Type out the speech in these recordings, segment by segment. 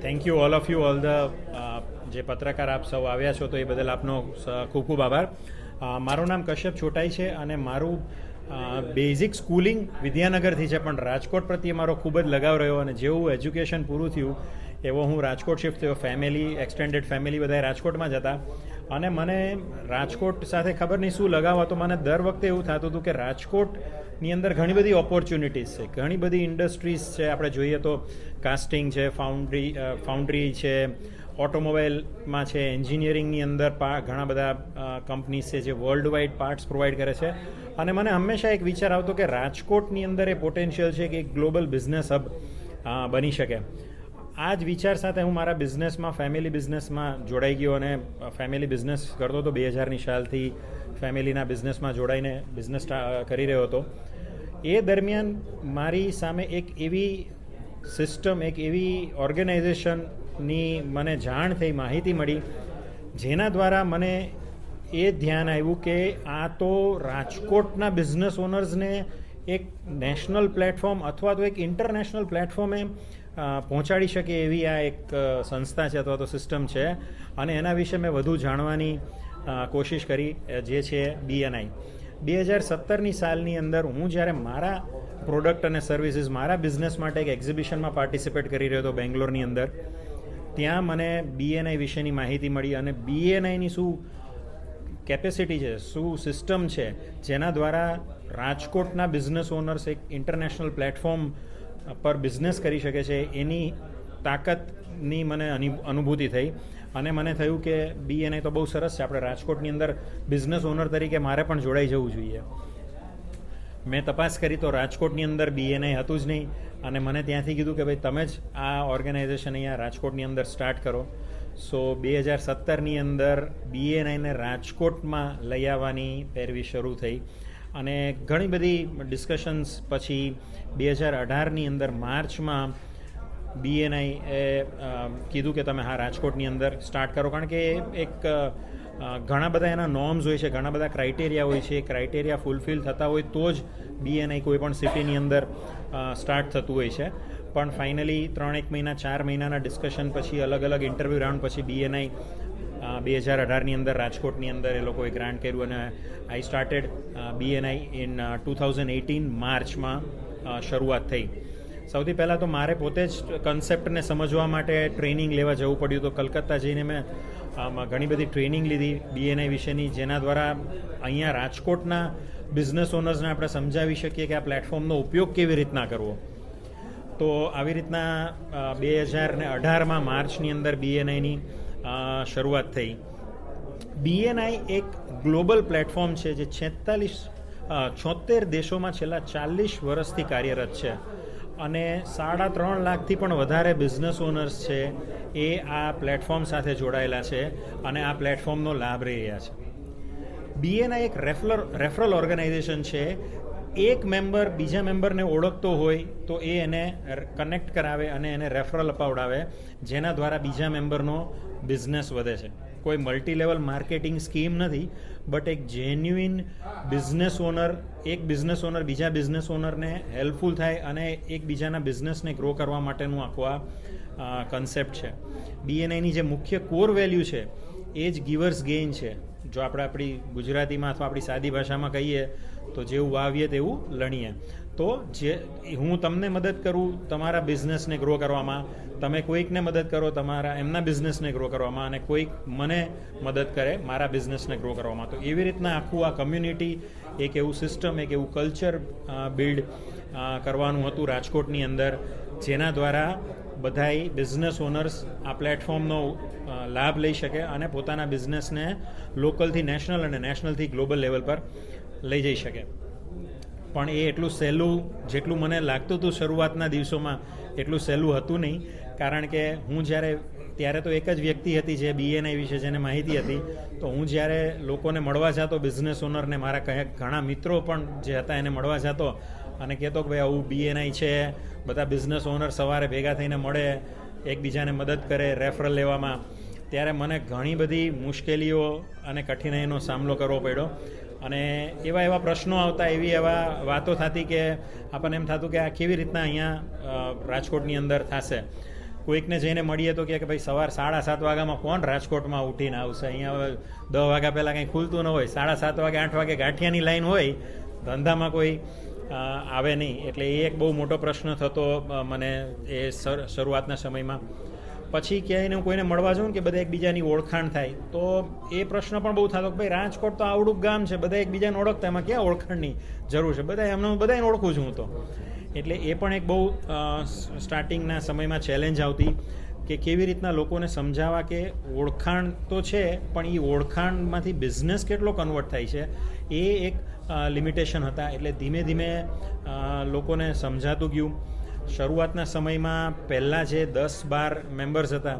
Thank you all of you all the જે પત્રકાર આપ સૌ આવ્યા છો તો એ બદલ આપનો ખૂબ ખૂબ આભાર. મારું નામ કશ્યપ છોટાઈ છે અને મારું બેઝિક સ્કૂલિંગ વિદ્યાનગરથી છે, પણ રાજકોટ પ્રત્યે મારો ખૂબ જ લગાવ રહ્યો અને જેવું એજ્યુકેશન પૂરું થયું એવો હું રાજકોટ શિફ્ટ થયો. ફેમિલી, એક્સટેન્ડેડ ફેમિલી બધા રાજકોટમાં જ હતા અને મને રાજકોટ સાથે ખબર નહીં શું લગાવ હતો. મને દર વખતે એવું થતું હતું કે રાજકોટની અંદર ઘણી બધી ઓપોર્ચ્યુનિટીઝ છે, ઘણી બધી ઇન્ડસ્ટ્રીઝ છે. આપણે જોઈએ તો કાસ્ટિંગ છે, ફાઉન્ડ્રી છે, ઓટોમોબાઈલમાં છે, એન્જિનિયરિંગની અંદર ઘણા બધા કંપનીઝ છે જે વર્લ્ડ વાઇડ પાર્ટ્સ પ્રોવાઈડ કરે છે. અને મને હંમેશા એક વિચાર આવતો કે રાજકોટની અંદર એ પોટેન્શિયલ છે કે એક ગ્લોબલ બિઝનેસ હબ બની શકે. આ જ વિચાર સાથે હું મારા બિઝનેસમાં, ફેમિલી બિઝનેસમાં જોડાઈ ગયો અને ફેમિલી બિઝનેસ કરતો હતો. 2000ની સાલથી ફેમિલીના બિઝનેસમાં જોડાઈને બિઝનેસ કરી રહ્યો હતો. એ દરમિયાન મારી સામે એક એવી સિસ્ટમ, એક એવી ઓર્ગેનાઇઝેશનની મને જાણ થઈ, માહિતી મળી, જેના દ્વારા મને એ ધ્યાન આવ્યું કે આ તો રાજકોટના બિઝનેસ ઓનર્સને એક નેશનલ પ્લેટફોર્મ અથવા તો એક ઇન્ટરનેશનલ પ્લેટફોર્મે પહોંચાડી શકે એવી આ એક સંસ્થા છે અથવા તો સિસ્ટમ છે. અને એના વિશે મેં વધુ જાણવાની કોશિશ કરી, જે છે BNI. 2017ની સાલની અંદર હું જ્યારે મારા પ્રોડક્ટ અને સર્વિસીસ, મારા બિઝનેસ માટે એક એક્ઝિબિશનમાં પાર્ટિસિપેટ કરી રહ્યો હતો બેંગ્લોરની અંદર, ત્યાં મને BNI વિશેની માહિતી મળી અને BNIની શું કેપેસિટી છે, શું સિસ્ટમ છે, જેના દ્વારા રાજકોટના બિઝનેસ ઓનર્સ એક ઇન્ટરનેશનલ પ્લેટફોર્મ પર બિઝનેસ કરી શકે છે, એની તાકાતની મને અનુભૂતિ થઈ. અને મને થયું કે BNI તો બહુ સરસ છે, આપણે રાજકોટની અંદર બિઝનેસ ઓનર તરીકે મારે પણ જોડાઈ જવું જોઈએ. મેં તપાસ કરી તો રાજકોટની અંદર BNI હતું જ નહીં અને મને ત્યાંથી કીધું કે ભાઈ તમે જ આ ઓર્ગેનાઇઝેશન અહીંયા રાજકોટની અંદર સ્ટાર્ટ કરો. સો 2017ની અંદર BNIને રાજકોટમાં લઈ આવવાની પેરવી શરૂ થઈ અને ઘણી બધી ડિસ્કશન્સ પછી 2018ની અંદર માર્ચમાં BNI એ કીધું કે તમે રાજકોટની અંદર સ્ટાર્ટ કરો, કારણ કે એક ઘણા બધા એના નોર્મ્સ હોય છે, ઘણા બધા ક્રાઇટેરિયા હોય છે. ક્રાઇટેરિયા ફૂલફિલ થતા હોય તો જ BNI કોઈ પણ સિટીની અંદર સ્ટાર્ટ થતું હોય છે. પણ ફાઇનલી 3-1 મહિના, 4 મહિનાના ડિસ્કશન પછી, અલગ અલગ ઇન્ટરવ્યૂ રાઉન્ડ પછી BNI 2018ની અંદર રાજકોટની અંદર એ લોકોએ ગ્રાન્ટ કર્યું અને આઈ સ્ટાર્ટેડ BNI ઇન 2018 માર્ચમાં શરૂઆત થઈ. સૌથી પહેલાં તો મારે પોતે જ કન્સેપ્ટને સમજવા માટે ટ્રેનિંગ લેવા જવું પડ્યું. તો કલકત્તા જઈને મેં ઘણી બધી ટ્રેનિંગ લીધી BNI વિશેની, જેના દ્વારા અહીંયા રાજકોટના બિઝનેસ ઓનર્સને આપણે સમજાવી શકીએ કે આ પ્લેટફોર્મનો ઉપયોગ કેવી રીતના કરવો. તો આવી રીતના 2018માં માર્ચની અંદર BNIની શરૂઆત થઈ. BNI એક ગ્લોબલ પ્લેટફોર્મ છે જે 76 દેશોમાં છેલ્લા 40 વર્ષથી કાર્યરત છે અને 3.5 લાખથી પણ વધારે બિઝનેસ ઓનર્સ છે એ આ પ્લેટફોર્મ સાથે જોડાયેલા છે અને આ પ્લેટફોર્મનો લાભ લઈ રહ્યા છે. BNI એક રેફરલ ઓર્ગેનાઇઝેશન છે. એક મેમ્બર બીજા મેમ્બરને ઓળખતો હોય તો એ એને કનેક્ટ કરાવે અને એને રેફરલ અપાવડાવે, જેના દ્વારા બીજા મેમ્બરનો બિઝનેસ વધે છે. કોઈ મલ્ટી લેવલ માર્કેટિંગ સ્કીમ નથી, બટ એક જેન્યુઇન બિઝનેસ ઓનર, એક બિઝનેસ ઓનર બીજા બિઝનેસ ઓનરને હેલ્પફુલ થાય અને એકબીજાના બિઝનેસને ગ્રો કરવા માટેનું આખું આ કન્સેપ્ટ છે. BNIની જે મુખ્ય કોર વેલ્યુ છે એ જ ગિવર્સ ગેઇન છે. જો આપણે આપણી ગુજરાતીમાં અથવા આપણી સાદી ભાષામાં કહીએ તો જેવું વાવીએ તેવું લણીએ. તો જે હું તમને મદદ કરું તમારા બિઝનેસને ગ્રો કરવામાં, તમે કોઈકને મદદ કરો એમના બિઝનેસને ગ્રો કરવામાં, અને કોઈક મને મદદ કરે મારા બિઝનેસને ગ્રો કરવામાં. તો એવી રીતના આખું આ કમ્યુનિટી, એક એવું સિસ્ટમ, એક એવું કલ્ચર બિલ્ડ કરવાનું હતું રાજકોટની અંદર, જેના દ્વારા બધાય બિઝનેસ ઓનર્સ આ પ્લેટફોર્મનો લાભ લઈ શકે અને પોતાના બિઝનેસને લોકલથી નેશનલ અને નેશનલથી ગ્લોબલ લેવલ પર લઈ જઈ શકે. પણ એ એટલું સહેલું જેટલું મને લાગતું હતું શરૂઆતના દિવસોમાં, એટલું સહેલું હતું નહીં. કારણ કે હું ત્યારે તો એક જ વ્યક્તિ હતી જે BNI વિશે જેને માહિતી હતી. તો હું જ્યારે લોકોને મળવા જતો, બિઝનેસ ઓનરને, મારા ઘણા મિત્રો પણ જે હતા એને મળવા જતો અને કહેતો કે ભાઈ આવું BNI છે, બધા બિઝનેસ ઓનર સવારે ભેગા થઈને મળે, એકબીજાને મદદ કરે રેફરલ લેવામાં, ત્યારે મને ઘણી બધી મુશ્કેલીઓ અને કઠિનાઈનો સામનો કરવો પડ્યો. અને એવા પ્રશ્નો આવતા, એવા વાતો થતી કે આપણને એમ થતું કે આ કેવી રીતના અહીંયા રાજકોટની અંદર થશે. કોઈકને જઈને મળીએ તો કે ભાઈ સવાર 7:30 વાગ્યામાં કોણ રાજકોટમાં ઉઠીને આવશે, અહીંયા હવે 10 વાગ્યા પહેલાં કંઈ ખુલતું ન હોય, 7:30 વાગે 8 વાગે ગાંઠિયાની લાઈન હોય, ધંધામાં કોઈ આવે નહીં. એટલે એ એક બહુ મોટો પ્રશ્ન થતો મને એ શરૂઆતના સમયમાં. પછી ક્યાંય હું કોઈને મળવા જાઉં કે બધા એકબીજાની ઓળખાણ થાય તો એ પ્રશ્ન પણ બહુ થતો કે ભાઈ રાજકોટ તો આવડું ગામ છે, બધા એકબીજાને ઓળખતા, એમાં ક્યાં ઓળખાણની જરૂર છે, બધાને ઓળખું છું હું તો. એટલે એ પણ એક બહુ સ્ટાર્ટિંગના સમયમાં ચેલેન્જ આવતી કે કેવી રીતના લોકોને સમજાવવા કે ઓળખાણ તો છે પણ એ ઓળખાણમાંથી બિઝનેસ કેટલો કન્વર્ટ થાય છે એ એક લિમિટેશન હતા. એટલે ધીમે ધીમે લોકોને સમજાતું ગયું. શરૂઆતના સમયમાં પહેલાં જે 10-12 મેમ્બર્સ હતા,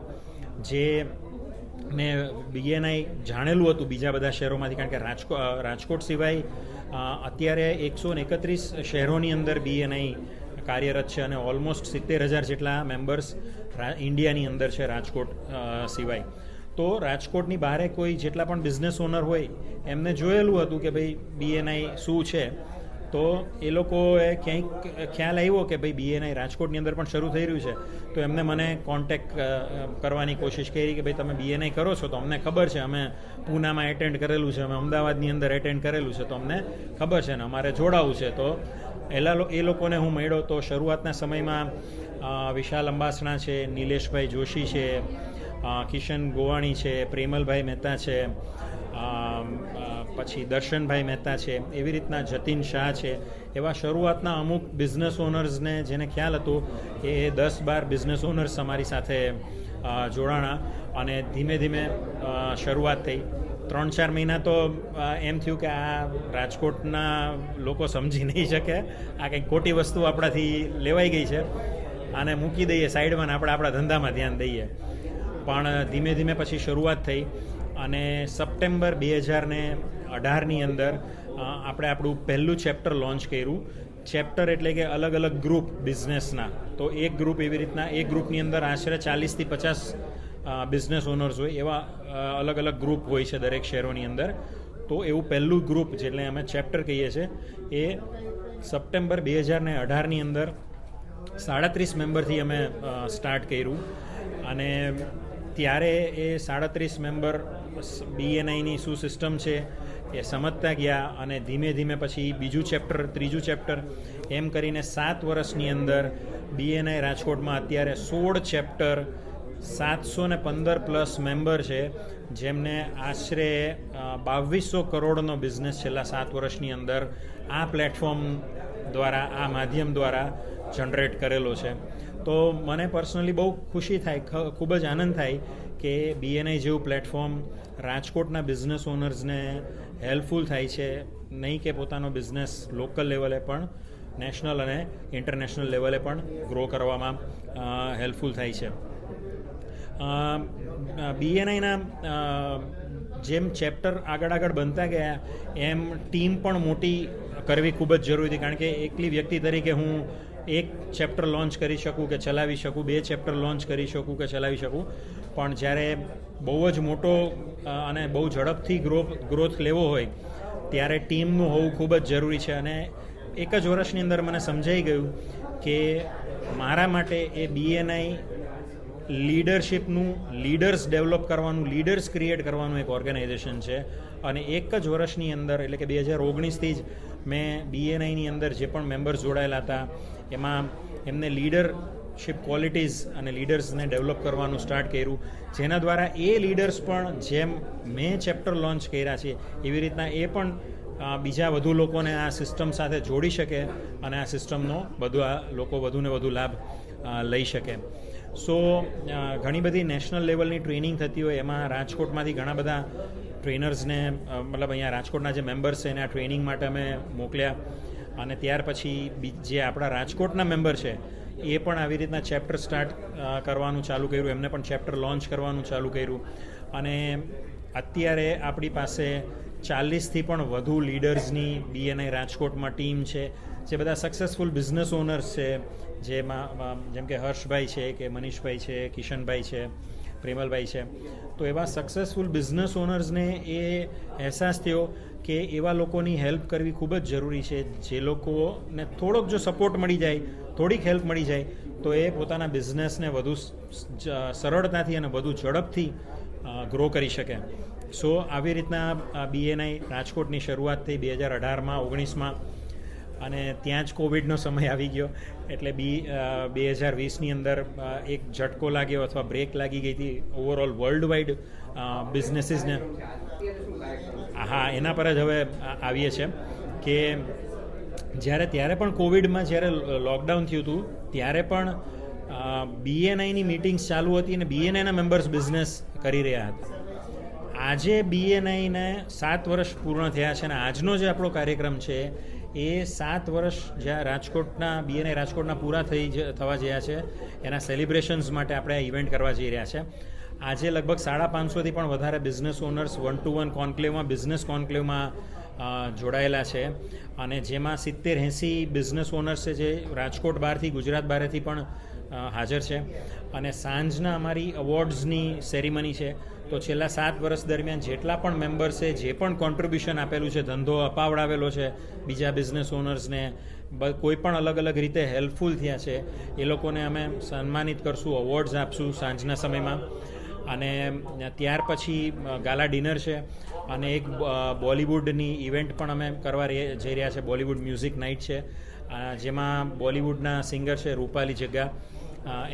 જે મેં BNI જાણેલું હતું બીજા બધા શહેરોમાંથી, કારણ કે રાજકોટ સિવાય અત્યારે 131 શહેરોની અંદર BNI કાર્યરત છે અને ઓલમોસ્ટ 70,000 જેટલા મેમ્બર્સ ઇન્ડિયાની અંદર છે રાજકોટ સિવાય. તો રાજકોટની બહારે કોઈ જેટલા પણ બિઝનેસ ઓનર હોય એમને જોયેલું હતું કે ભાઈ BNI શું છે. તો એ લોકોએ ક્યાંક ખ્યાલ આવ્યો કે ભાઈ BNI રાજકોટની અંદર પણ શરૂ થઈ રહ્યું છે. તો એમને મને કોન્ટેક્ટ કરવાની કોશિશ કરી કે ભાઈ તમે BNI કરો છો તો અમને ખબર છે, અમે પૂનામાં એટેન્ડ કરેલું છે, અમે અમદાવાદની અંદર એટેન્ડ કરેલું છે, તો અમને ખબર છે ને અમારે જોડાવું છે. તો એ લોકોને હું મળ્યો. તો શરૂઆતના સમયમાં વિશાલ અંબાસણા છે, નિલેશભાઈ જોશી છે, કિશન ગોવાણી છે, પ્રેમલભાઈ મહેતા છે, પછી દર્શનભાઈ મહેતા છે, એવી રીતના જતીન શાહ છે. એવા શરૂઆતના અમુક બિઝનેસ ઓનર્સને જેને ખ્યાલ હતું એ 10-12 બિઝનેસ ઓનર્સ અમારી સાથે જોડાણા અને ધીમે ધીમે શરૂઆત થઈ. 3-4 મહિના તો એમ થયું કે આ રાજકોટના લોકો સમજી નહીં શકે, આ કંઈક ખોટી વસ્તુ આપણાથી લેવાઈ ગઈ છે, આને મૂકી દઈએ સાઈડમાં, આપણે આપણા ધંધામાં ધ્યાન દઈએ. પણ ધીમે ધીમે પછી શરૂઆત થઈ અને સપ્ટેમ્બર 2018ની અંદર આપણે આપણું પહેલું ચેપ્ટર લોન્ચ કર્યું. ચેપ્ટર એટલે કે અલગ અલગ ગ્રુપ બિઝનેસના. તો એક ગ્રુપ એવી રીતના, એક ગ્રુપની અંદર આશરે 40થી 50 બિઝનેસ ઓનર્સ હોય, એવા અલગ અલગ ગ્રુપ હોય છે દરેક શહેરોની અંદર. તો એવું પહેલું ગ્રુપ જેટલે અમે ચેપ્ટર કહીએ છીએ એ સપ્ટેમ્બર 2018ની અંદર 37 મેમ્બરથી અમે સ્ટાર્ટ કર્યું. અને ત્યારે એ 37 મેમ્બર BNIની શું સિસ્ટમ છે એ સમજતા ગયા અને ધીમે ધીમે પછી બીજું ચેપ્ટર, ત્રીજું ચેપ્ટર, એમ કરીને 7 વર્ષની અંદર BNI રાજકોટમાં અત્યારે 16 ચેપ્ટર, 715+ મેમ્બર છે, જેમને આશરે 2200 કરોડનો બિઝનેસ છેલ્લા 7 વર્ષની અંદર આ પ્લેટફોર્મ દ્વારા, આ માધ્યમ દ્વારા જનરેટ કરેલો છે. તો મને પર્સનલી બહુ ખુશી થાય, ખૂબ જ આનંદ થાય કે BNI જેવું પ્લેટફોર્મ રાજકોટના બિઝનેસ ઓનર્સને હેલ્પફુલ થાય છે. નહીં કે પોતાનો બિઝનેસ લોકલ લેવલે પણ નેશનલ અને ઇન્ટરનેશનલ લેવલે પણ ગ્રો કરવામાં હેલ્પફુલ થાય છે. BNIના જેમ ચેપ્ટર આગળ બનતા ગયા એમ ટીમ પણ મોટી કરવી ખૂબ જ જરૂરી હતી. કારણ કે એકલી વ્યક્તિ તરીકે હું એક ચેપ્ટર લોન્ચ કરી શકું કે ચલાવી શકું, 2 ચેપ્ટર લોન્ચ કરી શકું કે ચલાવી શકું, પણ જ્યારે બહુ જ મોટો અને બહુ ઝડપથી ગ્રોથ લેવો હોય ત્યારે ટીમનું હોવું ખૂબ જ જરૂરી છે. અને એક જ વર્ષની અંદર મને સમજાઈ ગયું કે મારા માટે એ BNI લીડરશિપનું, લીડર્સ ડેવલપ કરવાનું, લીડર્સ ક્રિએટ કરવાનું એક ઓર્ગેનાઇઝેશન છે. અને એક જ વર્ષની અંદર એટલે કે 2019થી જ મેં BNIની અંદર જે પણ મેમ્બર્સ જોડાયેલા હતા એમાં એમને લીડરશિપ ક્વોલિટીઝ અને લીડર્સને ડેવલપ કરવાનું સ્ટાર્ટ કર્યું, જેના દ્વારા એ લીડર્સ પણ જેમ મેં ચેપ્ટર લોન્ચ કર્યા છે એવી રીતના એ પણ બીજા વધુ લોકોને આ સિસ્ટમ સાથે જોડી શકે અને આ સિસ્ટમનો લોકો વધુને વધુ લાભ લઈ શકે. સો ઘણી બધી નેશનલ લેવલની ટ્રેનિંગ થતી હોય, એમાં રાજકોટમાંથી ઘણા બધા ટ્રેનર્સને, મતલબ અહીંયા રાજકોટના જે મેમ્બર્સ છે એને આ ટ્રેનિંગ માટે અમે મોકલ્યા. અને ત્યાર પછી જે આપણા રાજકોટના મેમ્બર છે એ પણ આવી રીતના ચેપ્ટર સ્ટાર્ટ કરવાનું ચાલુ કર્યું, એમને પણ ચેપ્ટર લોન્ચ કરવાનું ચાલુ કર્યું. અને અત્યારે આપણી પાસે 40થી પણ વધુ લીડર્સની BNI રાજકોટમાં ટીમ છે, જે બધા સક્સેસફુલ બિઝનેસ ઓનર્સ છે, જેમ કે હર્ષભાઈ છે, કે મનીષભાઈ છે, કિશનભાઈ છે, પ્રેમલભાઈ છે. તો એવા સક્સેસફુલ બિઝનેસ ઓનર્સને એ અહેસાસ થયો કે એવા લોકોની હેલ્પ કરવી ખૂબ જ જરૂરી છે, જે લોકોને થોડોક જો સપોર્ટ મળી જાય, થોડીક હેલ્પ મળી જાય તો એ પોતાના બિઝનેસને વધુ સરળતાથી અને વધુ ઝડપથી ગ્રો કરી શકે. સો આવી રીતના BNI રાજકોટની શરૂઆત થઈ 2018માં 19માં, અને ત્યાં જ કોવિડનો સમય આવી ગયો એટલે 2020ની અંદર એક ઝટકો લાગ્યો અથવા બ્રેક લાગી ગઈ હતી ઓવરઓલ વર્લ્ડ વાઇડ બિઝનેસીસને. હા, એના પર જ હવે આવીએ છીએ કે ત્યારે પણ કોવિડમાં જ્યારે લોકડાઉન થયું હતું ત્યારે પણ BNIની મિટિંગ્સ ચાલુ હતી અને BNIના મેમ્બર્સ બિઝનેસ કરી રહ્યા હતા. આજે BNIને 7 વર્ષ પૂર્ણ થયા છે અને આજનો જે આપણો કાર્યક્રમ છે એ 7 વર્ષ જ્યાં રાજકોટના BNI રાજકોટના પૂરા થવા જયા છે એના સેલિબ્રેશન્સ માટે આપણે આ ઇવેન્ટ કરવા જઈ રહ્યા છે. આજે લગભગ 550થી પણ વધારે બિઝનેસ ઓનર્સ 1-to-1 કોન્ક્લેવમાં બિઝનેસ કોન્ક્લેવમાં જોડાયેલા છે, અને જેમાં 70-80 બિઝનેસ ઓનર્સ છે જે રાજકોટ બહારથી ગુજરાત બહારથી પણ હાજર છે. અને સાંજના અમારી અવોર્ડ્સની સેરેમની છે. તો છેલ્લા 7 વર્ષ દરમિયાન જેટલા પણ મેમ્બર્સે જે પણ કોન્ટ્રીબ્યુશન આપેલું છે, ધંધો અપાવડાવેલો છે બીજા બિઝનેસ ઓનર્સને, કોઈ પણ અલગ અલગ રીતે હેલ્પફુલ થયા છે, એ લોકોને અમે સન્માનિત કરશું, અવોર્ડ્સ આપશું સાંજના સમયમાં. અને ત્યાર પછી ગાલા ડિનર છે અને એક બોલિવૂડની ઇવેન્ટ પણ અમે કરવા જઈ રહ્યા છે. બોલિવૂડ મ્યુઝિક નાઇટ છે, જેમાં બોલિવૂડના સિંગર છે રૂપાલી જગ્ગા,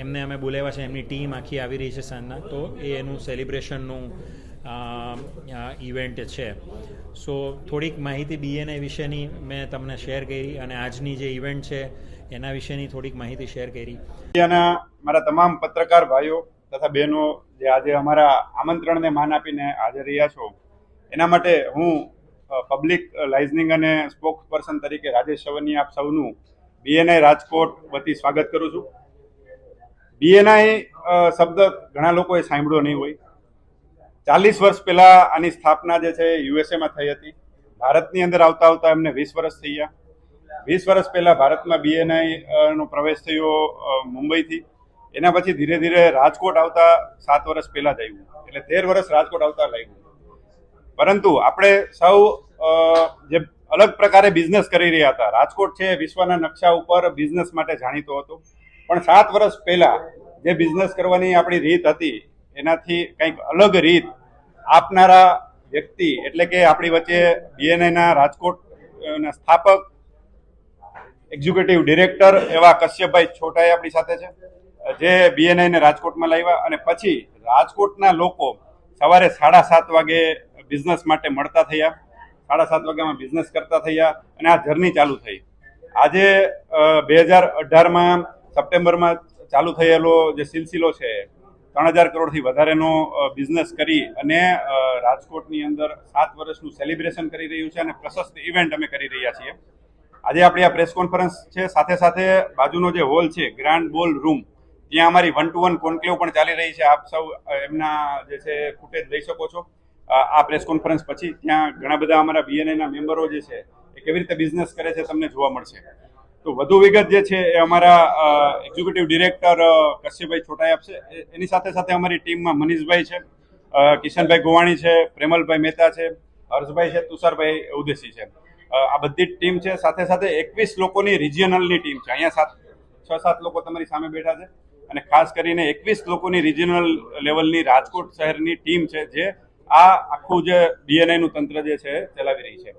એમને અમે બોલાવ્યા છે. એમની ટીમ આખી આવી રહી છે સાંજના. તો એ એનું સેલિબ્રેશનનું ઇવેન્ટ છે. સો થોડીક માહિતી BNI વિશેની મેં તમને શેર કરી અને આજની જે ઇવેન્ટ છે એના વિશેની થોડીક માહિતી શેર કરી. મારા તમામ પત્રકાર ભાઈઓ તથા બહેનો જે આજે અમારા આમંત્રણને માન આપીને હાજર રહ્યા છો, એના માટે હું પબ્લિક લાઇઝનિંગ અને સ્પોક્સ પર્સન તરીકે રાજેશ સવની આપ સૌનું BNI રાજકોટ વતી સ્વાગત કરું છું. BNI શબ્દ ઘણા લોકોએ સાંભળ્યો નહીં હોય. 40 વર્ષ પહેલા આની સ્થાપના જે છે USA થઈ હતી. ભારતની અંદર આવતા આવતા એમને 20 વર્ષ થઈ ગયા. 20 વર્ષ પહેલા ભારતમાં BNI નો પ્રવેશ થયો મુંબઈથી. એના પછી ધીરે ધીરે રાજકોટ આવતા 7 વર્ષ પહેલા જ આવ્યું, એટલે 13 વર્ષ રાજકોટ આવતા લાગ્યું. પરંતુ આપણે સૌ જે અલગ પ્રકારે બિઝનેસ કરી રહ્યા હતા. રાજકોટ છે વિશ્વના નકશા ઉપર બિઝનેસ માટે જાણીતો હતો, પણ 7 વર્ષ પહેલા જે બિઝનેસ કરવાની આપણી રીત હતી એનાથી કંઈક અલગ રીત આપનારા વ્યક્તિ એટલે કે આપણી વચ્ચે BNIના રાજકોટના સ્થાપક એક્ઝિક્યુટિવ ડિરેક્ટર એવા કશ્યપભાઈ છોટાઈ આપણી સાથે છે, જે BNIને રાજકોટમાં લાવ્યા. અને પછી રાજકોટના લોકો સવારે 7:30 વાગે બિઝનેસ માટે મળતા થયા, 7:30 વાગ્યામાં બિઝનેસ કરતા થયા અને આ જર્ની ચાલુ થઈ. આજે 2018માં સપ્ટેમ્બરમાં ચાલુ થયેલો જે સિલસિલો છે 3000 કરોડથી વધારેનો બિઝનેસ કરી અને રાજકોટની અંદર 7 વર્ષનું સેલિબ્રેશન કરી રહ્યું છે અને પ્રશસ્ત ઇવેન્ટ અમે કરી રહ્યા છીએ. આજે આપણી આ પ્રેસ કોન્ફરન્સ છે, સાથે સાથે બાજુનો જે હોલ છે ગ્રાન્ડ બોલ રૂમ, ત્યાં અમારી 1-to-1 કોન્ક્લેવ પણ ચાલી રહી છે. આપ સૌ એમના જે છે ફૂટેજ લઈ શકો છો આ પ્રેસ કોન્ફરન્સ પછી. ત્યાં ઘણા બધા અમારા BNIના મેમ્બરો જે છે એ કેવી રીતે બિઝનેસ કરે છે તમને જોવા મળશે. તો વધુ વિગત જે છે એ અમારા એક્ઝિક્યુટિવ ડિરેક્ટર કશ્યપભાઈ છોટાઈ આપશે. એની સાથે સાથે અમારી ટીમમાં મનીષભાઈ છે, કિશનભાઈ ગોવાણી છે, પ્રેમલભાઈ મહેતા છે, હર્ષભાઈ છે, તુષારભાઈ ઉદેશી છે. આ બધી જ ટીમ છે. સાથે સાથે 21 લોકોની રિજિયનલની ટીમ છે. અહીંયા 6-7 લોકો તમારી સામે બેઠા છે અને ખાસ કરીને 21 લોકોની રિજિયનલ લેવલની રાજકોટ શહેરની ટીમ છે, જે આ આખું જે BNIનું તંત્ર જે છે ચલાવી રહી છે.